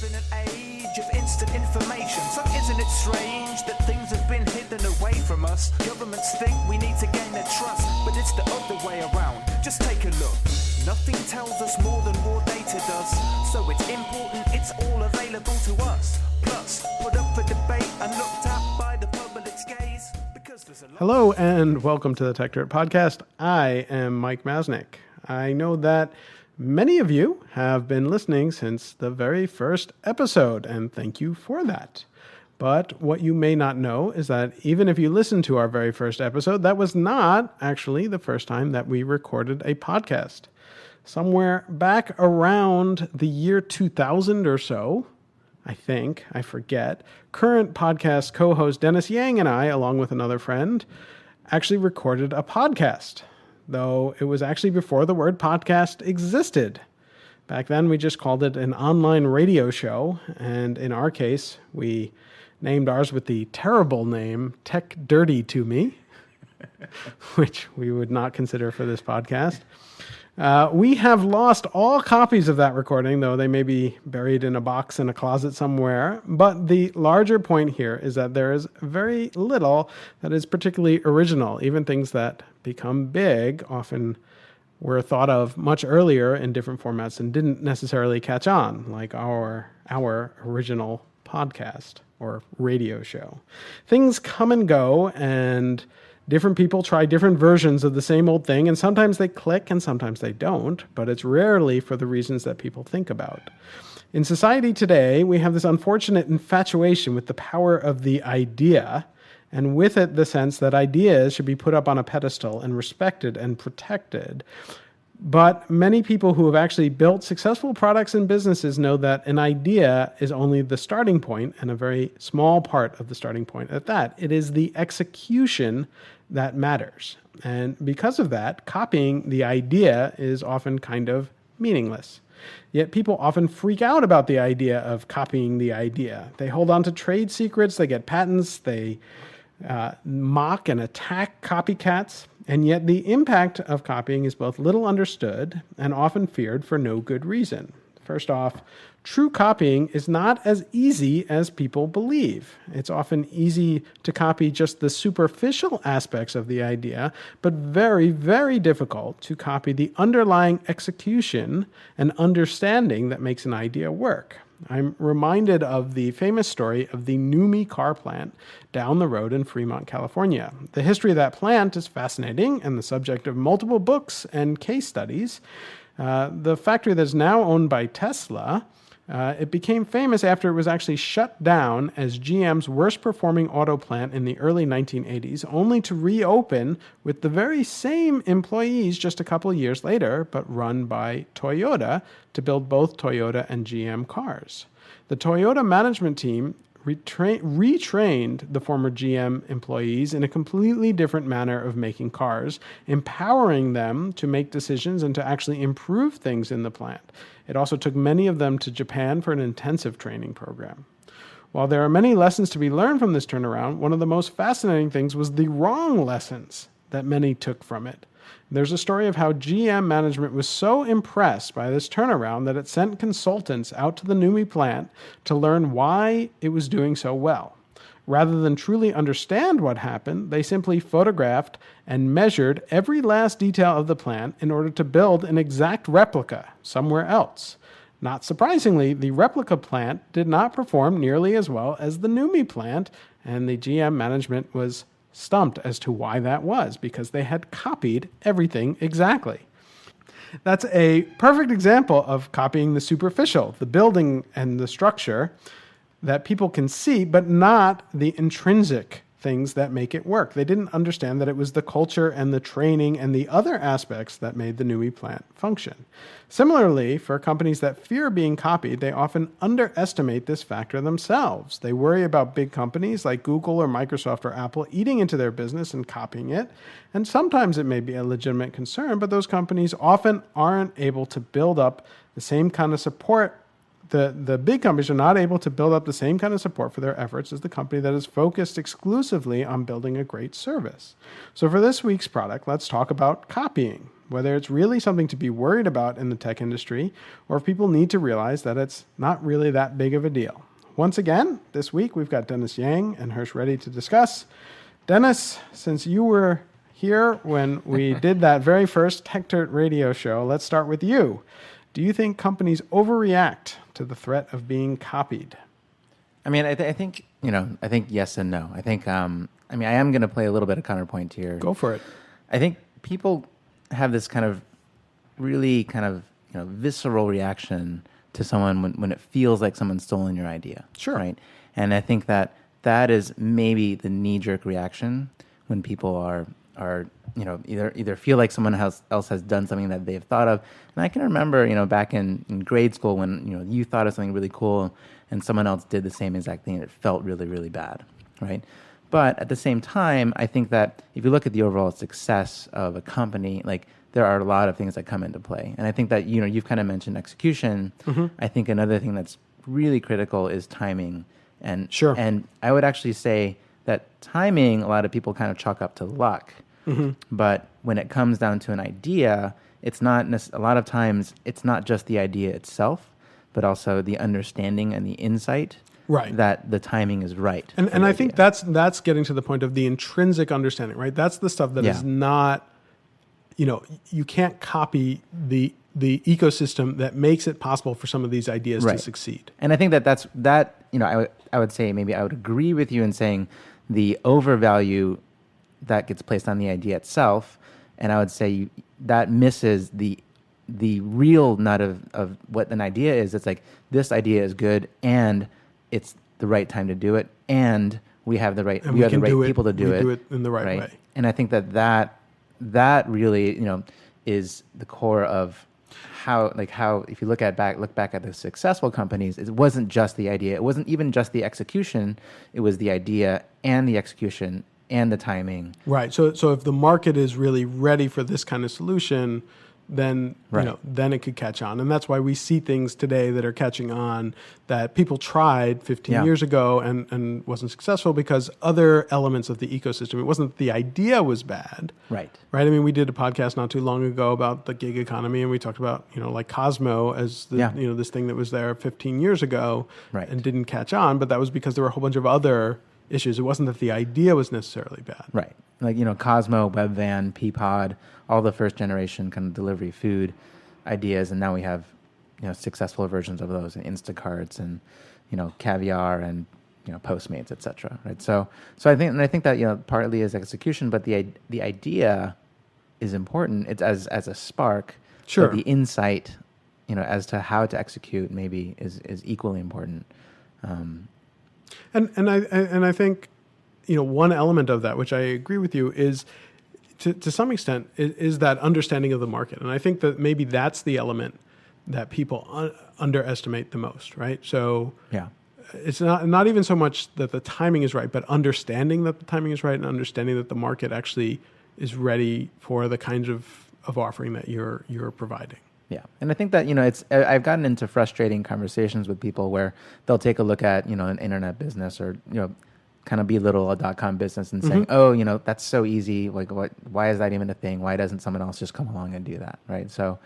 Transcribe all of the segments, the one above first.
live in an age of instant information. So isn't it strange that things have been hidden away from us? Governments think we need to gain their trust, but it's the other way around. Just take a look. Nothing tells us more than raw data does. So it's important, it's all available to us. Plus, put up for debate and looked at by the public's gaze. Because there's a lot. Hello and welcome to the Tech Dirt Podcast. I am Mike Masnick. I know that many of you have been listening since the very first episode, and thank you for that. But what you may not know is that even if you listened to our very first episode, that was not actually the first time that we recorded a podcast. Somewhere back around the year 2000 or so, I forget, current podcast co-host Dennis Yang and I, along with another friend, actually recorded a podcast, though it was actually before the word podcast existed. Back then, we just called it an online radio show, and in our case, we named ours with the terrible name Tech Dirty to Me, which we would not consider for this podcast. We have lost all copies of that recording, though they may be buried in a box in a closet somewhere. But the larger point here is that there is very little that is particularly original. Even things that become big often were thought of much earlier in different formats and didn't necessarily catch on, like our original podcast or radio show. Things come and go, and different people try different versions of the same old thing, and sometimes they click and sometimes they don't, but it's rarely for the reasons that people think about. In society today, we have this unfortunate infatuation with the power of the idea, and with it the sense that ideas should be put up on a pedestal and respected and protected. But many people who have actually built successful products and businesses know that an idea is only the starting point, and a very small part of the starting point at that. It is the execution that matters. And because of that, copying the idea is often kind of meaningless. Yet people often freak out about the idea of copying the idea. They hold on to trade secrets, they get patents, they mock and attack copycats, and yet the impact of copying is both little understood and often feared for no good reason. First off, true copying is not as easy as people believe. It's often easy to copy just the superficial aspects of the idea, but very, very difficult to copy the underlying execution and understanding that makes an idea work. I'm reminded of the famous story of the NUMMI car plant down the road in Fremont, California. The history of that plant is fascinating and the subject of multiple books and case studies. The factory that's now owned by Tesla, it became famous after it was actually shut down as GM's worst performing auto plant in the early 1980s, only to reopen with the very same employees just a couple years later, but run by Toyota to build both Toyota and GM cars. The Toyota management team retrained the former GM employees in a completely different manner of making cars, empowering them to make decisions and to actually improve things in the plant. It also took many of them to Japan for an intensive training program. While there are many lessons to be learned from this turnaround, one of the most fascinating things was the wrong lessons that many took from it. There's a story of how GM management was so impressed by this turnaround that it sent consultants out to the NUMMI plant to learn why it was doing so well. Rather than truly understand what happened, they simply photographed and measured every last detail of the plant in order to build an exact replica somewhere else. Not surprisingly, the replica plant did not perform nearly as well as the NUMMI plant, and the GM management was stumped as to why that was, because they had copied everything exactly. That's a perfect example of copying the superficial, the building and the structure that people can see, but not the intrinsic things that make it work. They didn't understand that it was the culture and the training and the other aspects that made the NUMMI plant function. Similarly, for companies that fear being copied, they often underestimate this factor themselves. They worry about big companies like Google or Microsoft or Apple eating into their business and copying it. And sometimes it may be a legitimate concern, but those companies often aren't able to build up the same kind of support the big companies are not able to build up the same kind of support for their efforts as the company that is focused exclusively on building a great service. So for this week's product, let's talk about copying, whether it's really something to be worried about in the tech industry, or if people need to realize that it's not really that big of a deal. Once again, this week we've got Dennis Yang and Hirsch ready to discuss. Dennis, since you were here when we did that very first Tech Dirt radio show, let's start with you. Do you think companies overreact to the threat of being copied? I mean, I think yes and no. I think, I am going to play a little bit of counterpoint here. Go for it. I think people have this kind of really kind of, visceral reaction to someone when it feels like someone's stolen your idea. Sure. Right. And I think that is maybe the knee-jerk reaction when people are either feel like someone else has done something that they've thought of. And I can remember, back in grade school when, you thought of something really cool and someone else did the same exact thing and it felt really, really bad, right? But at the same time, I think that if you look at the overall success of a company, like there are a lot of things that come into play. And I think that, you've kind of mentioned execution. Mm-hmm. I think another thing that's really critical is timing. And sure. And I would actually say that timing, a lot of people kind of chalk up to luck. Mm-hmm. But when it comes down to an idea, it's not a lot of times it's not just the idea itself, but also the understanding and the insight that the timing is right. And I think that's getting to the point of the intrinsic understanding, right? That's the stuff that is not, you can't copy the ecosystem that makes it possible for some of these ideas to succeed. And I think I would say maybe I would agree with you in saying the overvalue that gets placed on the idea itself, and I would say that misses the real nut of what an idea is. It's like, this idea is good and it's the right time to do it, and we have the right people to do it. Do it in the right way. And I think that really is the core of how if you look back at the successful companies, it wasn't just the idea, it wasn't even just the execution, it was the idea and the execution and the timing. Right. So if the market is really ready for this kind of solution, then then it could catch on. And that's why we see things today that are catching on that people tried 15 years ago and wasn't successful because other elements of the ecosystem, it wasn't that the idea was bad. Right. I mean, we did a podcast not too long ago about the gig economy, and we talked about, like Cosmo as this thing that was there 15 years ago and didn't catch on, but that was because there were a whole bunch of other issues. It wasn't that the idea was necessarily bad. Right. Like, Cosmo, Webvan, Peapod, all the first generation kind of delivery food ideas. And now we have, successful versions of those, and Instacarts and, Caviar and, Postmates, et cetera. Right. So I think that, partly is execution, but the idea is important. It's as a spark. Sure. But the insight, as to how to execute maybe is equally important. And I think, one element of that, which I agree with you, is to some extent is that understanding of the market. And I think that maybe that's the element that people underestimate the most, right? So it's not even so much that the timing is right, but understanding that the timing is right and understanding that the market actually is ready for the kinds of offering that you're providing. Yeah, and I think that I've gotten into frustrating conversations with people where they'll take a look at an internet business or kind of belittle a .com business and saying, oh, that's so easy. Like, why is that even a thing? Why doesn't someone else just come along and do that, right? So,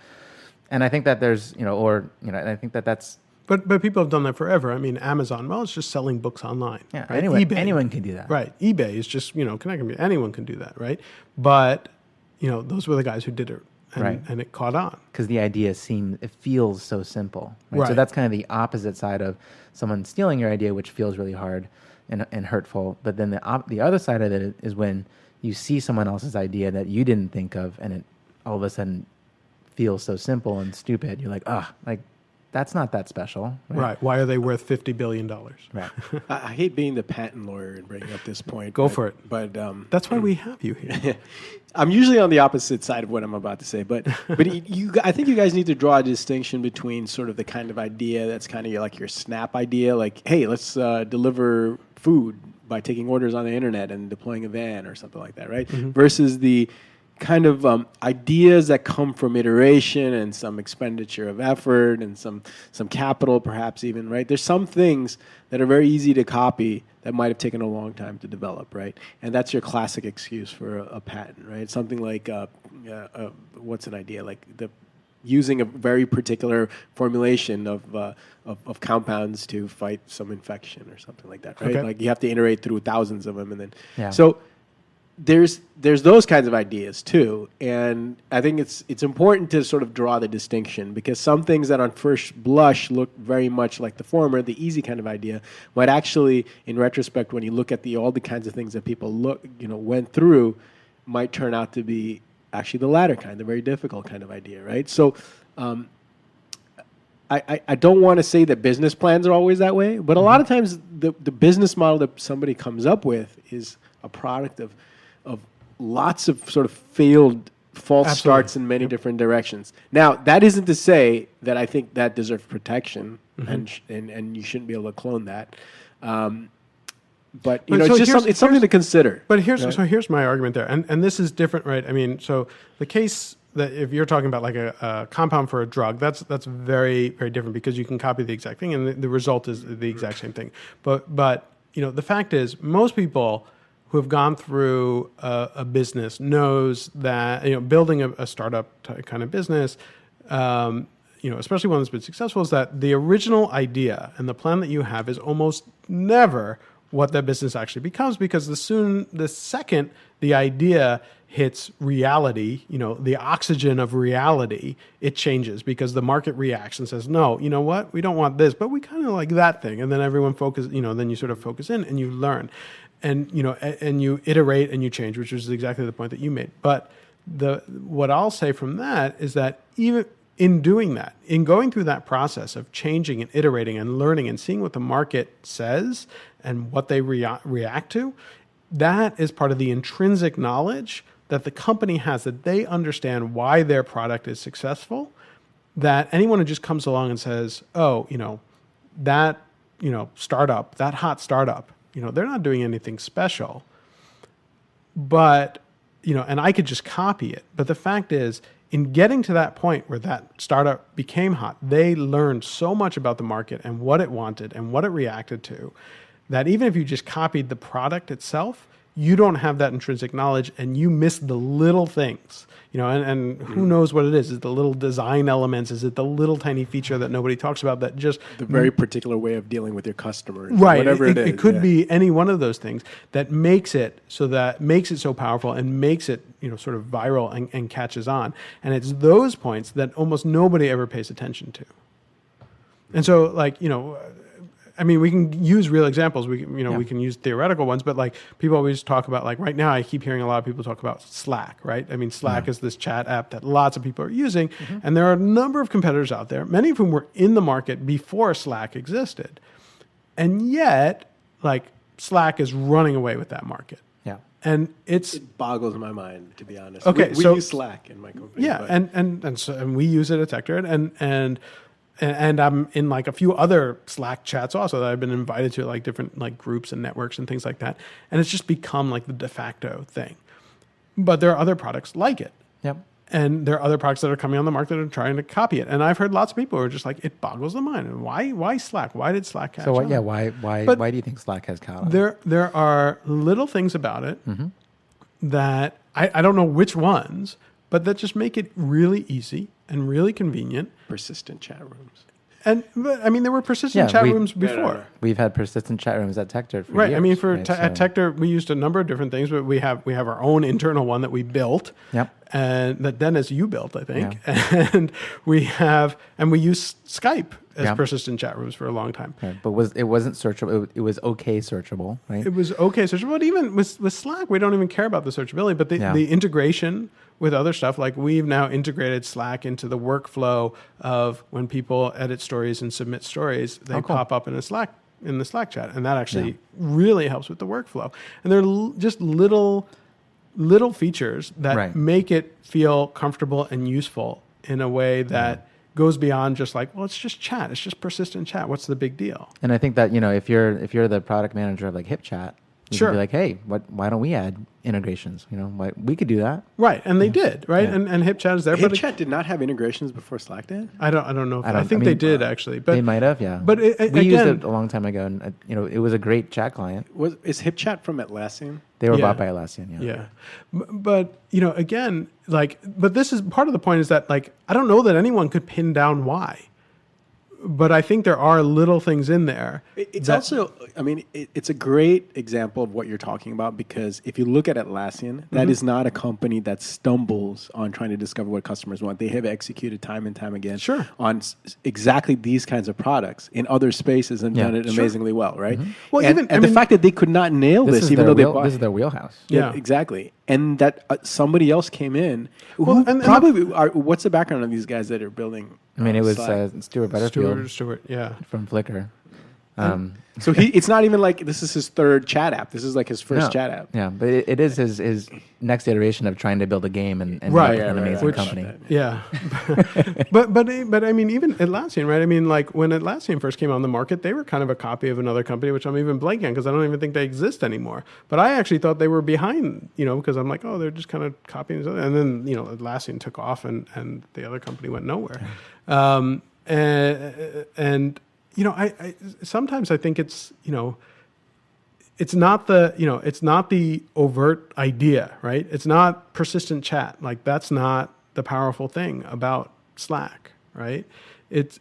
and I think that there's and I think that's. But people have done that forever. I mean, Amazon, well, it's just selling books online. Yeah, right? Anyone can do that. Right, eBay is just connecting. Anyone can do that, right? But those were the guys who did it. And it caught on. Because the idea feels so simple. Right? So that's kind of the opposite side of someone stealing your idea, which feels really hard and hurtful. But then the other side of it is when you see someone else's idea that you didn't think of, and it all of a sudden feels so simple and stupid. You're like, that's not that special. Right. Why are they worth $50 billion? Right. I hate being the patent lawyer and bringing up this point. Go for it. But that's why we have you here. I'm usually on the opposite side of what I'm about to say. But I think you guys need to draw a distinction between sort of the kind of idea that's kind of like your snap idea, like, hey, let's deliver food by taking orders on the internet and deploying a van or something like that, right? Mm-hmm. Versus the kind of ideas that come from iteration and some expenditure of effort and some capital, perhaps even, right? There's some things that are very easy to copy that might have taken a long time to develop, right? And that's your classic excuse for a patent, right? Something like, what's an idea? Like using a very particular formulation of compounds to fight some infection or something like that, right? Okay. Like you have to iterate through thousands of them, and then Yeah. so there's those kinds of ideas too, and I think it's important to sort of draw the distinction, because some things that on first blush look very much like the former, the easy kind of idea, might actually, in retrospect, when you look at all the kinds of things that people went through, might turn out to be actually the latter kind, the very difficult kind of idea, right? So I don't want to say that business plans are always that way, but a lot of times the business model that somebody comes up with is a product of lots of sort of failed false Absolutely. starts in many different directions. Now, that isn't to say that I think that deserves protection, and you shouldn't be able to clone that. But But it's so just it's something to consider. But here's right? so here's my argument there, and this is different, right? I mean, so the case that if you're talking about like a compound for a drug, that's very, very different, because you can copy the exact thing and the result is the exact same thing. But the fact is, most people who have gone through a business knows that building a startup kind of business, especially one that's been successful, is that the original idea and the plan that you have is almost never what that business actually becomes, because the second the idea hits reality, the oxygen of reality, it changes, because the market reacts and says, no, you know what, we don't want this, but we kind of like that thing. And then everyone then you sort of focus in and you learn, and and you iterate and you change, which is exactly the point that you made. But what I'll say from that is that even in doing that, in going through that process of changing and iterating and learning and seeing what the market says and what they react to, that is part of the intrinsic knowledge that the company has, that they understand why their product is successful, that anyone who just comes along and says, oh, that, startup, that hot startup, they're not doing anything special, but, and I could just copy it. But the fact is, in getting to that point where that startup became hot, they learned so much about the market and what it wanted and what it reacted to, that even if you just copied the product itself, you don't have that intrinsic knowledge, and you miss the little things, and who knows what it is. Is it the little design elements? Is it the little tiny feature that nobody talks about that just... The very particular way of dealing with your customers. Right. Whatever it is. It could be any one of those things that makes it so powerful and makes it, sort of viral and catches on. And it's those points that almost nobody ever pays attention to. And so, we can use real examples. We can use theoretical ones, but people always talk about, right now I keep hearing a lot of people talk about Slack, right? I mean, Slack is this chat app that lots of people are using, and there are a number of competitors out there, many of whom were in the market before Slack existed. And yet, Slack is running away with that market. Yeah. And It boggles my mind, to be honest. Okay, we use Slack in my company. yeah, but- and we use it at TechDirt, and I'm in a few other Slack chats also that I've been invited to, different groups and networks and things like that. And it's just become the de facto thing. But there are other products like it. Yep. And there are other products that are coming on the market that are trying to copy it. And I've heard lots of people who are just it boggles the mind. And why Slack? Why did Slack catch on? Why do you think Slack has caught on? There are little things about it that I don't know which ones, but that just make it really easy and really convenient. persistent chat rooms. But there were persistent chat rooms before. We've had persistent chat rooms at TechDirt for Right. years. At TechDirt, we used a number of different things, but we have our own internal one that we built. Yep. And that Dennis, you built, I think. Yeah. And we use Skype as persistent chat rooms for a long time. Right. But it wasn't searchable. It was okay searchable, right? It was okay searchable, but even with Slack, we don't even care about the searchability, but the integration with other stuff, we've now integrated Slack into the workflow of when people edit stories and submit stories, they pop up in the Slack chat, and that actually really helps with the workflow. And they're just little features that make it feel comfortable and useful in a way that goes beyond just it's just chat, it's just persistent chat. What's the big deal? And I think that if you're the product manager of HipChat, You Sure. can be like, hey, why don't we add integrations? We could do that. Right, and they did, right? Yeah. And HipChat is there, but HipChat did not have integrations before Slack did. I don't know. I don't- think I they mean, did actually, but they might have, yeah. But we used again, it a long time ago, and it was a great chat client. Is HipChat from Atlassian? They were Yeah. bought by Atlassian, yeah. yeah, but again, but this is part of the point is that I don't know that anyone could pin down why, but I think there are little things in there. It's that- also, I mean, it's a great example of what you're talking about, because if you look at Atlassian, that is not a company that stumbles on trying to discover what customers want. They have executed time and time again Sure. on exactly these kinds of products in other spaces and Yeah. done it Sure. amazingly well, right? Well, and, even- I and the mean- fact that they could not nail this, even though they bought this is their wheelhouse. Yeah. exactly. And that somebody else came in. Well, Who and probably are, what's the background of these guys that are building? I mean, it was Slack? Stuart Butterfield Stuart, yeah. from Flickr. So it's not even like this is his third chat app. This is like his first No. chat app. Yeah, but it is his next iteration of trying to build a game and Right, make yeah, an right, amazing which- company. Yeah, but I mean, even Atlassian, right? I mean, when Atlassian first came on the market, they were kind of a copy of another company, which I'm even blanking on because I don't even think they exist anymore. But I actually thought they were behind, because I'm like, oh, they're just kind of copying each other. And then Atlassian took off, and the other company went nowhere. And I sometimes I think it's it's not the overt idea, right? It's not persistent chat. That's not the powerful thing about Slack, right? It's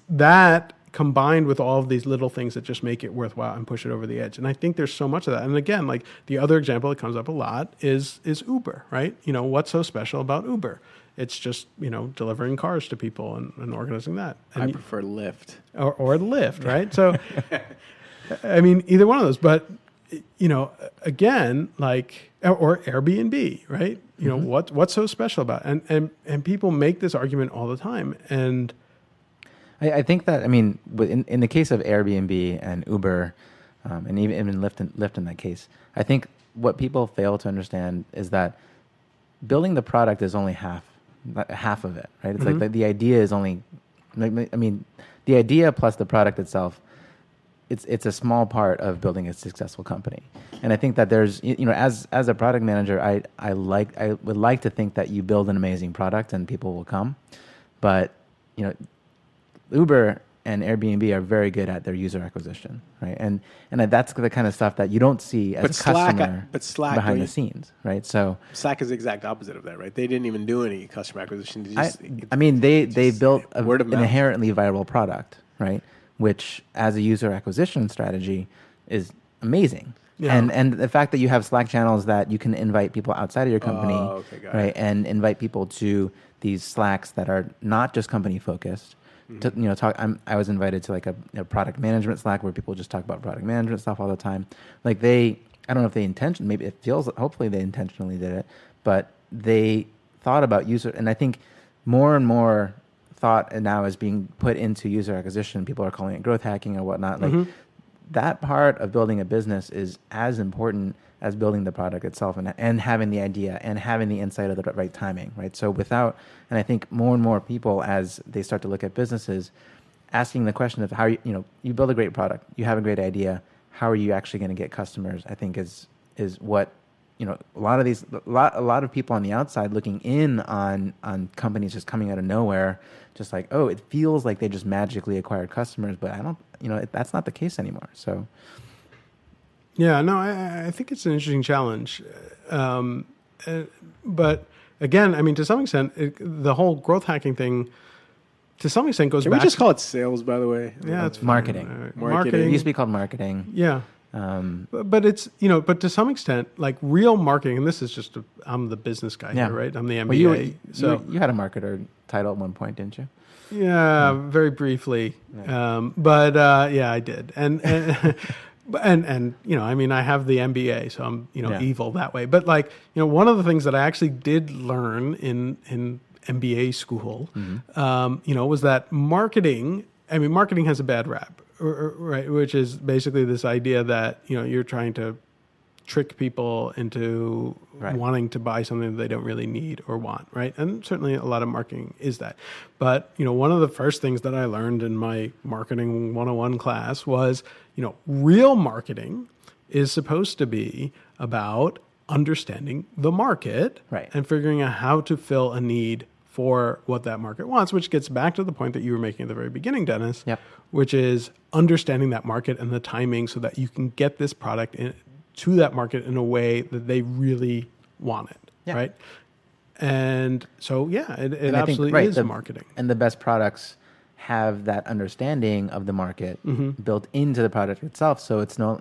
that combined with all of these little things that just make it worthwhile and push it over the edge. And I think there's so much of that. And again, the other example that comes up a lot is Uber, right? What's so special about Uber? It's just, delivering cars to people and organizing that. I And prefer Lyft. or Lyft, right? So, I mean, either one of those. But, again, or Airbnb, right? What's so special about it? And people make this argument all the time. And I think that, in the case of Airbnb and Uber, and even Lyft in that case, I think what people fail to understand is that building the product is only half of it, right? It's like the idea is only, the idea plus the product itself, it's a small part of building a successful company. And I think that there's, as a product manager, I would like to think that you build an amazing product and people will come, but Uber and Airbnb are very good at their user acquisition, right? And that's the kind of stuff that you don't see as But a Slack- customer but Slack, behind don't the you- scenes, right? So Slack is the exact opposite of that, right? They didn't even do any customer acquisition. They just, they built word of an mouth. inherently viable product, right? Which, as a user acquisition strategy, is amazing. Yeah. And the fact that you have Slack channels that you can invite people outside of your company, okay, got right, it. and invite people to these Slacks that are not just company focused. To, talk. I was invited to a product management Slack where people just talk about product management stuff all the time. I don't know if they maybe it feels, hopefully they intentionally did it, but they thought about user, and I think more and more thought now is being put into user acquisition. People are calling it growth hacking or whatnot. That part of building a business is as important as building the product itself and having the idea and having the insight of the right timing, right? So and I think more and more people, as they start to look at businesses, asking the question of how you build a great product, you have a great idea, how are you actually going to get customers? I think is what a lot of people on the outside looking in on companies just coming out of nowhere, just like, oh, it feels like they just magically acquired customers, but I don't, that's not the case anymore. So. yeah, no, I think it's an interesting challenge. But again, to some extent, the whole growth hacking thing, to some extent, goes Can back. we just call it sales, by the way? Yeah, it's Marketing. fine. Marketing. It used to be called marketing. Yeah. But it's, but to some extent, real marketing, and this is just, I'm the business guy Yeah. here, right? I'm the MBA. Well, you had a marketer title at one point, didn't you? Yeah, very briefly. Yeah. Yeah, I did. And I have the MBA, so I'm, Yeah. evil that way. But one of the things that I actually did learn in MBA school, was that marketing has a bad rap, right? Which is basically this idea that, you're trying to trick people into Right. wanting to buy something that they don't really need or want, right? And certainly a lot of marketing is that. But, one of the first things that I learned in my marketing 101 class was, real marketing is supposed to be about understanding the market Right. and figuring out how to fill a need for what that market wants, which gets back to the point that you were making at the very beginning, Dennis, Yep. which is understanding that market and the timing so that you can get this product to that market in a way that they really want it, Yeah. right? And so, yeah, it And I think, absolutely right, is marketing. And the best products have that understanding of the market built into the product itself. So it's not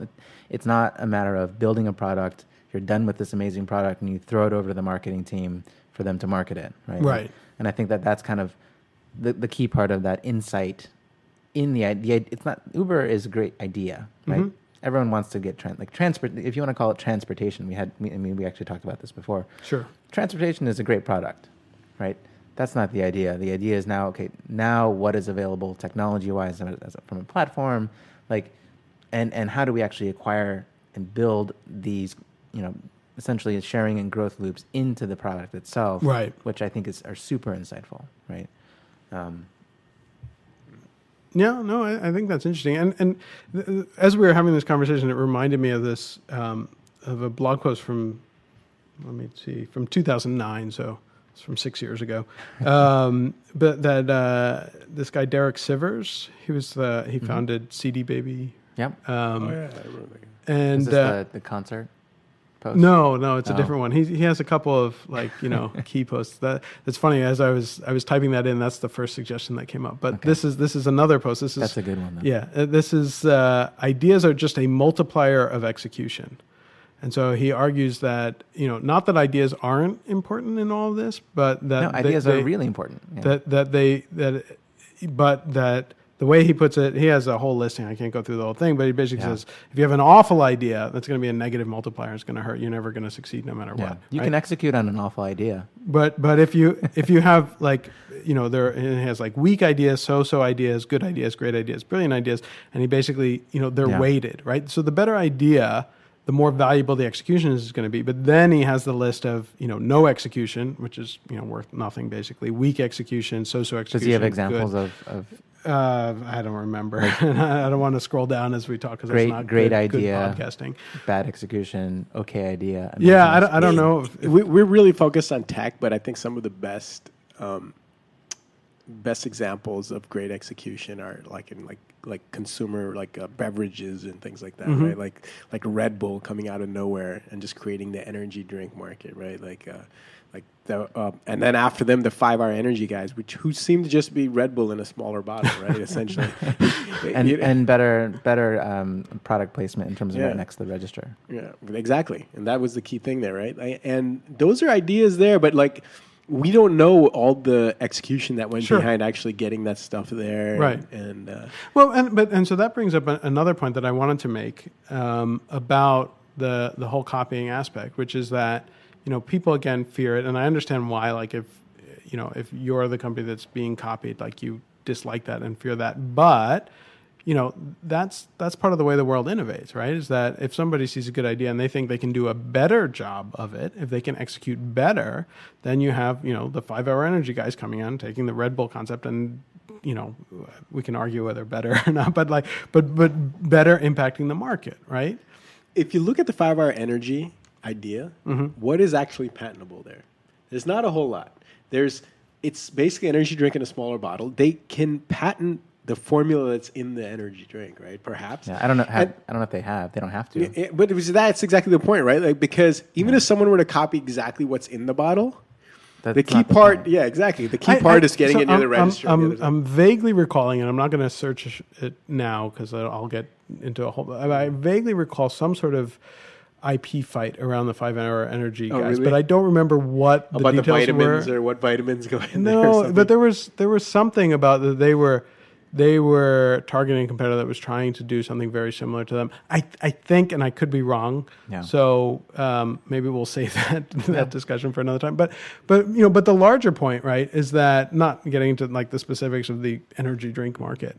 a matter of building a product, you're done with this amazing product, and you throw it over to the marketing team for them to market it, right? Right. And I think that that's kind of the key part of that insight in the idea. It's not, Uber is a great idea, right? Everyone wants to get transport. If you want to call it transportation, we actually talked about this before. Sure. Transportation is a great product, right? That's not the idea. The idea is now what is available technology-wise from a platform, and how do we actually acquire and build these, essentially sharing and growth loops into the product itself, Right. which I think are super insightful, right? Yeah, no, I think that's interesting. And as we were having this conversation, it reminded me of this, of a blog post from 2009. So it's from 6 years ago. But that this guy, Derek Sivers, he founded CD Baby. Yep. Oh, yeah, I remember that. And Is this the concert post? No, it's a Oh. different one. He has a couple of key posts. That's funny. As I was typing that in, that's the first suggestion that came up. But Okay. this is another post. That's a good one, though. Yeah, this is ideas are just a multiplier of execution, and so he argues that not that ideas aren't important in all of this, but that Ideas are really important. Yeah. but that the way he puts it, he has a whole listing. I can't go through the whole thing, but he basically Yeah. says, if you have an awful idea, that's going to be a negative multiplier. It's going to hurt. You're never going to succeed no matter Yeah. what. You right? can execute on an awful idea. But if you have it has weak ideas, so ideas, good ideas, great ideas, brilliant ideas, and he basically they're Yeah. weighted, right? So the better idea, the more valuable the execution is going to be. But then he has the list of no execution, which is worth nothing basically. Weak execution, so execution. Does he have examples good. of I don't remember. I don't want to scroll down as we talk because it's not great good idea, podcasting. bad execution, okay idea? Yeah, amazing I don't know. We're really focused on tech, but I think some of the best examples of great execution are in consumer beverages and things like that, right? Like Red Bull coming out of nowhere and just creating the energy drink market, right? And then after them, the 5-Hour Energy guys, who seem to just be Red Bull in a smaller bottle, right? Essentially, and better product placement in terms of Yeah. right next to the register. Yeah, exactly. And that was the key thing there, right? And those are ideas there, but we don't know all the execution that went Sure. behind actually getting that stuff there. Right. And Well, and so that brings up another point that I wanted to make about the whole copying aspect, which is that people again fear it, and I understand why. If you're the company that's being copied, you dislike that and fear that, but that's part of the way the world innovates, right? Is that if somebody sees a good idea and they think they can do a better job of it, if they can execute better, then you have the 5-Hour Energy guys coming on, taking the Red Bull concept and we can argue whether better or not, but better impacting the market, right? if you look at the 5-Hour Energy idea, what is actually patentable there? There's not a whole lot. It's basically energy drink in a smaller bottle. They can patent the formula that's in the energy drink, right? Perhaps. Yeah, I don't know. I don't know if they have. They don't have to. But that's exactly the point, right? Because even if someone were to copy exactly what's in the bottle, the key part, point. yeah, exactly. The key part is getting it near the register. I'm vaguely recalling, and I'm not going to search it now because I'll get into a whole. I vaguely recall some sort of IP fight around the 5-Hour Energy guys, really? but I don't remember what the about the details vitamins were. or what vitamins go in there. or No, something. but there was something about that they were targeting a competitor that was trying to do something very similar to them. I think, and I could be wrong. Yeah. So maybe we'll save that discussion for another time. But the larger point, right, is that not getting into like the specifics of the energy drink market.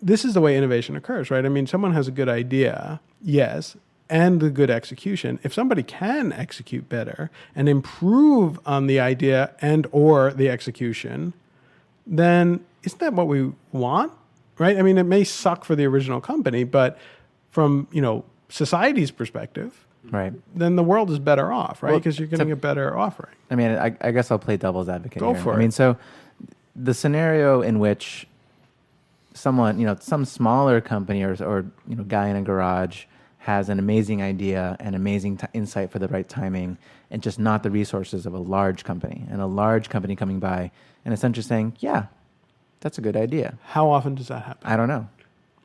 This is the way innovation occurs, right? I mean, someone has a good idea, yes, and the good execution. If somebody can execute better and improve on the idea and or the execution, then isn't that what we want, right? I mean, it may suck for the original company, but from, society's perspective, Right. then the world is better off, right? Well, Because you're getting a better offering. I mean, I guess I'll play devil's advocate Go here. for I mean, it. so the scenario in which someone, some smaller company or guy in a garage has an amazing idea and amazing insight for the right timing and just not the resources of a large company, and a large company coming by and essentially saying, yeah, that's a good idea. How often does that happen? I don't know.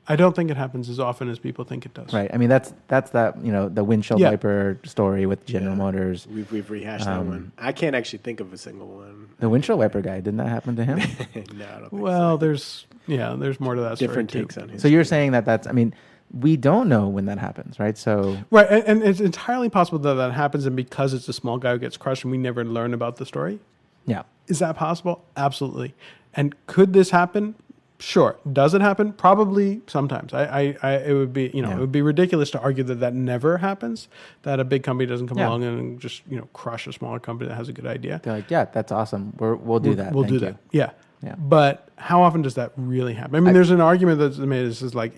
I don't think it happens as often as people think it does. Right. I mean, that's that, the windshield Yeah. wiper story with General Motors. We've rehashed that one. I can't actually think of a single one. The windshield wiper guy, didn't that happen to him? No, I don't think Well, so. there's more to that Different story takes too. on his. So you're saying I mean, we don't know when that happens, right? So Right, and it's entirely possible that happens, and because it's a small guy who gets crushed, and we never learn about the story. yeah. Is that possible? Absolutely. And could this happen? Sure. Does it happen? Probably sometimes. It would be, Yeah. it would be ridiculous to argue that never happens. That a big company doesn't come Yeah. along and just, crush a smaller company that has a good idea. They're like, yeah, that's awesome. We'll do that. We'll Thank do you. that. Yeah. Yeah. But how often does that really happen? I mean, there's an argument that's made. This is like,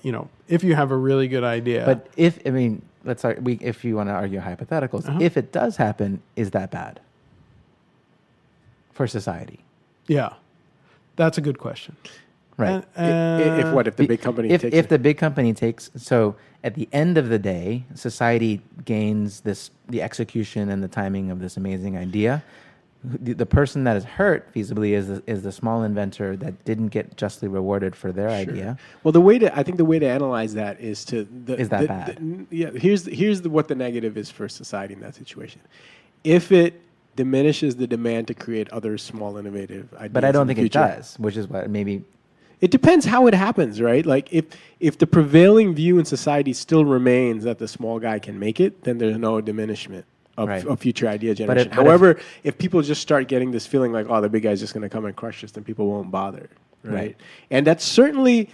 if you have a really good idea. But if you want to argue hypotheticals, Uh-huh. if it does happen, is that bad for society? yeah, that's a good question. Right. If the big company if takes if it. the big company takes, so at the end of the day, society gains the execution and the timing of this amazing idea. The person that is hurt feasibly is the small inventor that didn't get justly rewarded for their idea. Well, I think the way to analyze that is to Is that bad? Here's what the negative is for society in that situation. If it diminishes the demand to create other small innovative ideas, But I don't in the think it future. does, which is what maybe. It depends how it happens, right? Like if the prevailing view in society still remains that the small guy can make it, then there's no diminishment of, Right. of future idea generation. but if- However, if people just start getting this feeling like, oh, the big guy's just going to come and crush us, then people won't bother, right? Right. And that's certainly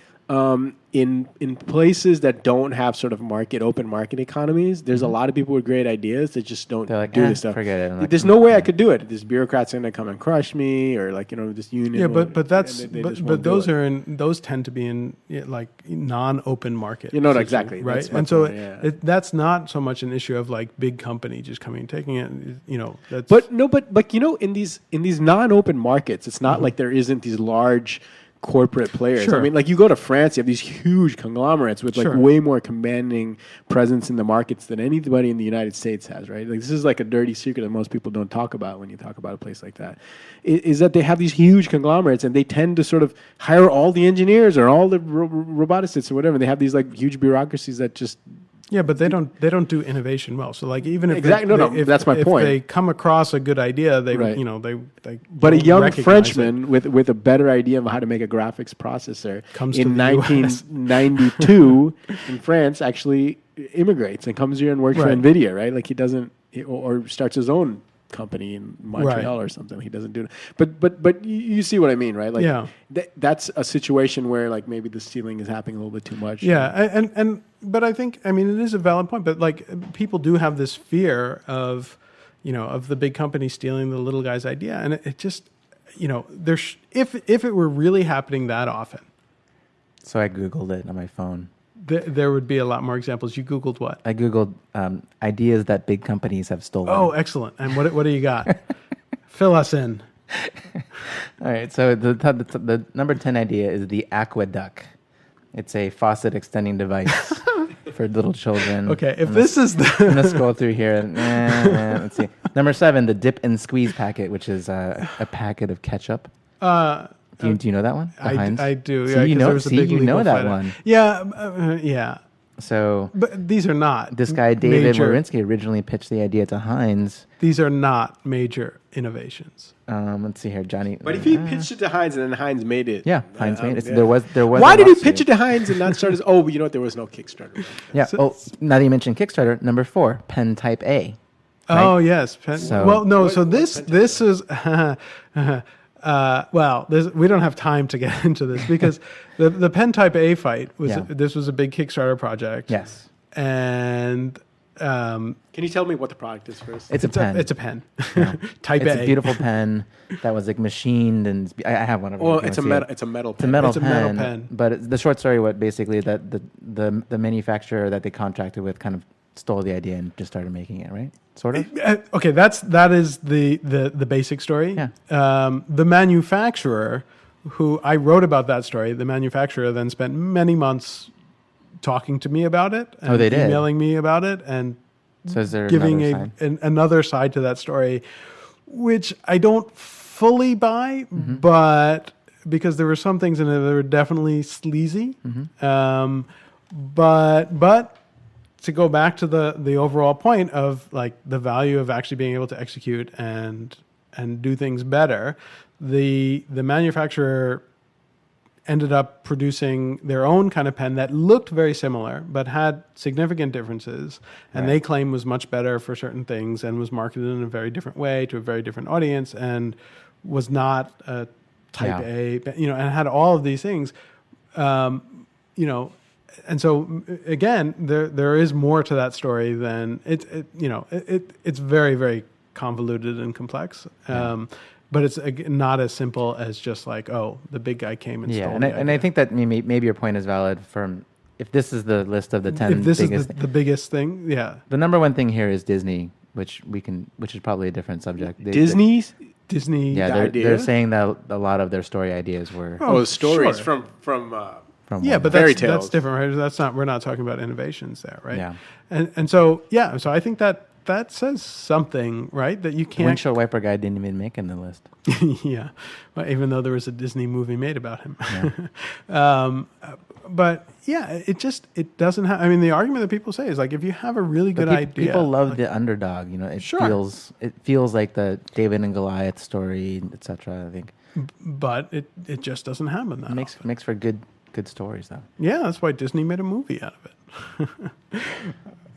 in places that don't have sort of open market economies. There's a lot of people with great ideas that just don't They're like, do "Eh, this stuff. forget it. I'm not There's gonna no way do I it." could do it. This bureaucrat's going to come and crush me, or this union. Yeah, will- but that's and they but, just but won't do those it. those tend to be in like non-open market. You know, situations, exactly. right? That's my And so point, yeah. that's not so much an issue of like big company just coming and taking it. That's But in these non-open markets, it's not like there isn't these large corporate players. Sure. I mean, like you go to France, you have these huge conglomerates with like Sure. way more commanding presence in the markets than anybody in the United States has, right? Like this is like a dirty secret that most people don't talk about when you talk about a place like that. Is that they have these huge conglomerates and they tend to sort of hire all the engineers or all the roboticists or whatever. They have these like huge bureaucracies that just yeah, but they don't do innovation well. So like even if Exactly. No, that's my if point. they come across a good idea, they Right. they But a don't young recognize it. Frenchman with a better idea of how to make a graphics processor Comes to in the US. 1992 in France actually immigrates and comes here and works Right. for NVIDIA, right? Like he doesn't, or starts his own company in Montreal Right. or something. He doesn't do it. But you see what I mean, right? Like Yeah. that's a situation where like maybe the stealing is happening a little bit too much. Yeah, and but I think it is a valid point. But like people do have this fear of, of the big company stealing the little guy's idea, and it just, there's if it were really happening that often, So I Googled it on my phone. there would be a lot more examples. You Googled what? I Googled ideas that big companies have stolen. Oh, excellent! And what do you got? Fill us in. All right. So the number 10 idea is the Aqueduct. It's a faucet extending device for little children. Okay, if I'm this is I'm the gonna scroll through here. Let's see. Number 7, the dip and squeeze packet, which is a packet of ketchup. Do you know that one? The Heinz? I do. See, Yeah, you 'cause know, there was a see, big you know legal that fight. one. Yeah, yeah. So But these are not. this guy David major, Wawrinski originally pitched the idea to Heinz. These are not major innovations. Let's see here, Johnny. But if he pitched it to Heinz and then Heinz made it, Yeah, Heinz made it. yeah. There was. Why a did he lawsuit. pitch it to Heinz and not start his? Oh, but you know what? There was no Kickstarter. Yeah. Now that you mentioned Kickstarter, number 4, Pen Type A. Oh yes. So- well, no. What- So what's this is we don't have time to get into this because the Pen Type A fight was Yeah. this was a big Kickstarter project. Yes. And Can you tell me what the product is first? It's a pen. It's a pen. Yeah. Type It's A. a beautiful pen that was like machined, and I have one of them. Well, if you it's a wanna see metal. it. It's a metal. It's a metal It's a pen. metal pen. But the short story, what basically that the manufacturer that they contracted with kind of stole the idea and just started making it, right? Sort of. Okay, that is the basic story. Yeah. The manufacturer, who I wrote about that story, the manufacturer then spent many months talking to me about it, and they did? emailing me about it, and So is there giving another side? another side to that story, which I don't fully buy, Mm-hmm. but because there were some things in it that were definitely sleazy. Mm-hmm. But to go back to the overall point of like the value of actually being able to execute and do things better, the manufacturer ended up producing their own kind of pen that looked very similar but had significant differences, and they claim was much better for certain things and was marketed in a very different way to a very different audience and was not a type Yeah. A, and had all of these things, and so again, there is more to that story than it's very, very convoluted and complex. But it's not as simple as just like, oh, the big guy came and Yeah, stole and the and I idea. think that maybe your point is valid. From if this is the list of the 10 If this biggest, is the biggest thing, yeah. the number one thing here is Disney, which is probably a different subject. Disney's. Disney. Yeah, The they're idea? saying that a lot of their story ideas were Oh, stories sure. from. from Yeah, one. but Fairy that's tales. different, right? That's not. We're not talking about innovations there, right? Yeah. And so so I think that says something, right? That you the can't. windshield wiper guy didn't even make it in the list. Yeah, well, even though there was a Disney movie made about him. Yeah. But yeah, it doesn't have. I mean, the argument that people say is like, if you have a really good But idea, people love like, the underdog. It Sure. feels like the David and Goliath story, etc. I think but it just doesn't happen that it often. makes for good stories though. Yeah, that's why Disney made a movie out of it.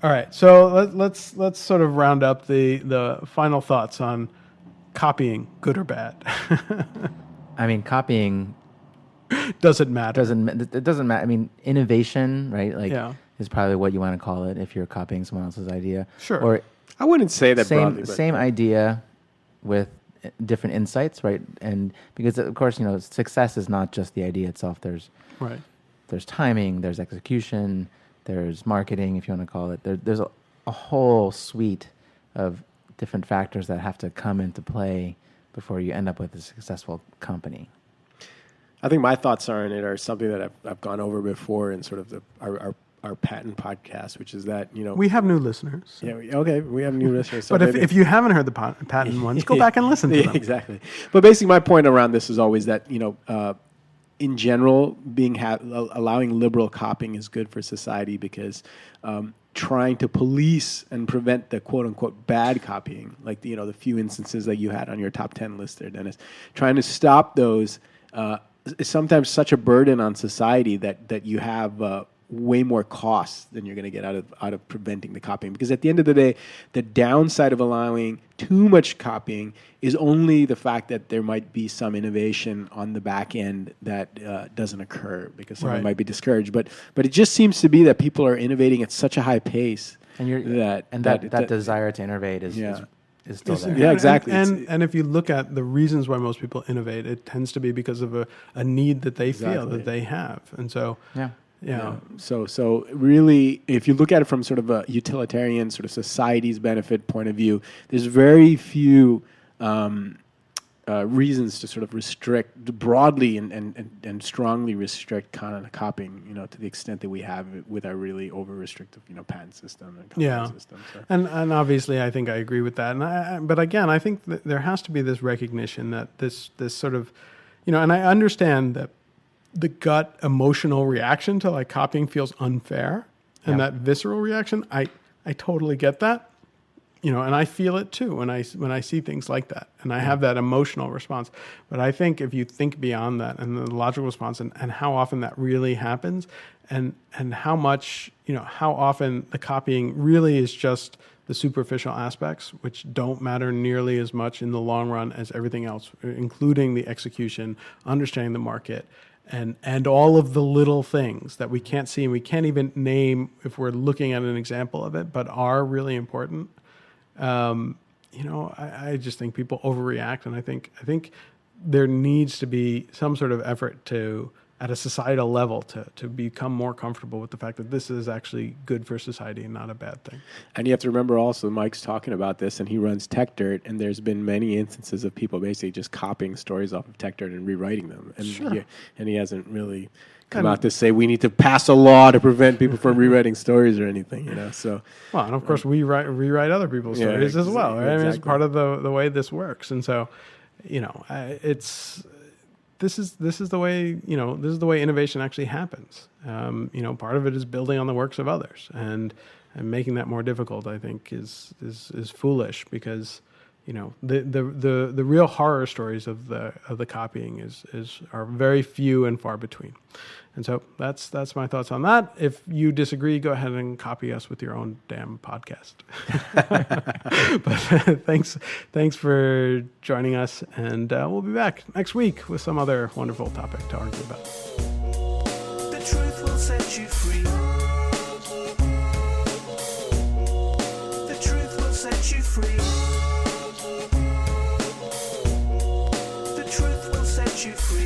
All right, so let's sort of round up the final thoughts on copying, good or bad. I mean, copying Does it matter? it doesn't matter. I mean, innovation, right? Like, Yeah. is probably what you want to call it if you're copying someone else's idea. Sure. Or I wouldn't say that broadly. But same idea with different insights, right? And because of course, success is not just the idea itself. There's Right. timing, there's execution, there's marketing, if you want to call it. There's a whole suite of different factors that have to come into play before you end up with a successful company. I think my thoughts on it are something that I've gone over before in sort of our patent podcast, which is that We have new listeners. yeah we have new listeners. So But maybe- if you haven't heard the patent ones, go back and listen to Yeah, them. exactly. But basically, my point around this is always that in general, allowing liberal copying is good for society because trying to police and prevent the quote unquote bad copying, like the few instances that you had on your top 10 list there, Dennis, trying to stop those is sometimes such a burden on society that you have way more costs than you're going to get out of preventing the copying. Because at the end of the day, the downside of allowing too much copying is only the fact that there might be some innovation on the back end that doesn't occur because someone Right. might be discouraged. But it just seems to be that people are innovating at such a high pace And that desire to innovate is still there. Yeah, exactly. And if you look at the reasons why most people innovate, it tends to be because of a need that they feel Exactly. that they have. And so, Yeah. yeah. So really, if you look at it from sort of a utilitarian, sort of society's benefit point of view, there's very few reasons to sort of restrict broadly and strongly restrict kind of copying, to the extent that we have with our really over restrictive, patent system and copyright system. So. And obviously, I think I agree with that. But again, I think that there has to be this recognition that this sort of, and I understand that the gut emotional reaction to like copying feels unfair, and that visceral reaction, I totally get that, and I feel it too when I see things like that, and I have that emotional response. But I think if you think beyond that and the logical response and how often that really happens, and how much, how often the copying really is just the superficial aspects, which don't matter nearly as much in the long run as everything else, including the execution, understanding the market, and all of the little things that we can't see and we can't even name if we're looking at an example of it, but are really important. I just think people overreact, and I think there needs to be some sort of effort to, at a societal level, to become more comfortable with the fact that this is actually good for society and not a bad thing. And you have to remember also, Mike's talking about this, and he runs TechDirt, and there's been many instances of people basically just copying stories off of TechDirt and rewriting them. And he hasn't really come out to say we need to pass a law to prevent people from rewriting stories or anything, So well, and of course we rewrite other people's stories as well. Right? I mean, it's part of the way this works, and so this is the way this is the way innovation actually happens. Part of it is building on the works of others, and making that more difficult, I think, is foolish, because the real horror stories of the copying are very few and far between. And so that's my thoughts on that. If you disagree, go ahead and copy us with your own damn podcast. But thanks for joining us, and we'll be back next week with some other wonderful topic to argue about. The truth will set you free. The truth will set you free. The truth will set you free.